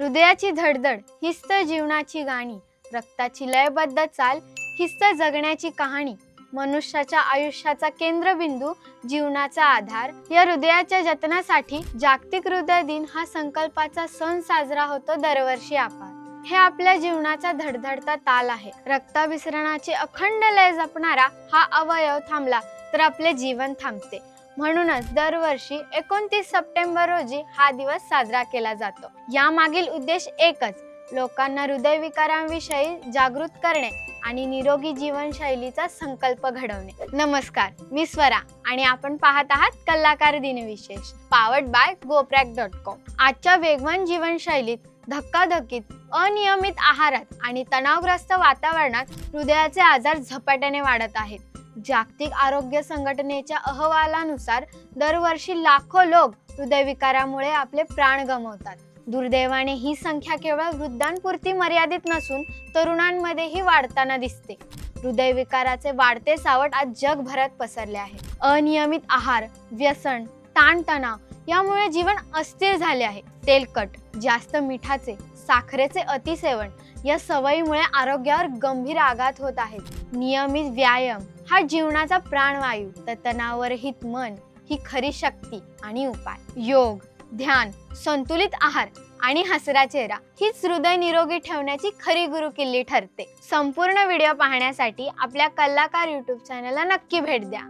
हृदयाची धडधड हीच तर जीवनाची गाणी, रक्ताची लयबद्ध चाल हीच तर जगण्याची कहाणी, मनुष्याच्या आयुष्याचा केंद्रबिंदू, जीवनाचा आधार. या हृदयाच्या जतनासाठी जागतिक हृदय दिन हा संकल्पाचा सण साजरा होतो दरवर्षी. हे आपल्या जीवनाचा धडधडता ताल आहे. रक्ताभिसरणाची अखंड लय जपणारा हा अवयव थांबला तर आपले जीवन थांबते. म्हणूनच दरवर्षी 29 सप्टेंबर रोजी हा दिवस साजरा केला जातो. यामागील उद्देश एकच, लोकांना हृदयविकारांविषयी जागृत करणे आणि निरोगी जीवनशैलीचा संकल्प घडवणे. नमस्कार, मी स्वरा आणि आपण पाहत आहात कलाकार दिनविशेष, पावर्ड बाय goprag.com. आजच्या वेगवान जीवनशैलीत, धक्काधक्कीत, अनियमित आहारात आणि तणावग्रस्त वातावरणात हृदयाचे आजार झपाट्याने वाढत आहेत. जागतिक आरोग्य संघटनेच्या अहवालानुसार दरवर्षी लाखो लोक हृदयविकारामुळे आपले प्राण गमावतात. दुर्दैवाने ही संख्या केवळ वृद्धांपुरती मर्यादित नसून तरुणांमध्येही वाढताना दिसते. हृदयविकाराचे वाढते सावट आज जगभरात पसरले आहे. अनियमित आहार, व्यसन, ताणतणाव यामुळे जीवन अस्थिर झाले आहे. तेलकट, जास्त मिठाचे, साखरेचे अतिसेवन या सवयीमुळे आरोग्यावर गंभीर आघात होत आहेत. नियमित व्यायाम हा जीवनाचा प्राणवायू, तर तणावरहित मन ही खरी शक्ती आणि उपाय. योग, ध्यान, संतुलित आहार आणि हसरा चेहरा हीच हृदय निरोगी ठेवण्याची खरी गुरुकिल्ली ठरते. संपूर्ण व्हिडिओ पाहण्यासाठी आपल्या कलाकार YouTube चॅनलला नक्की भेट द्या.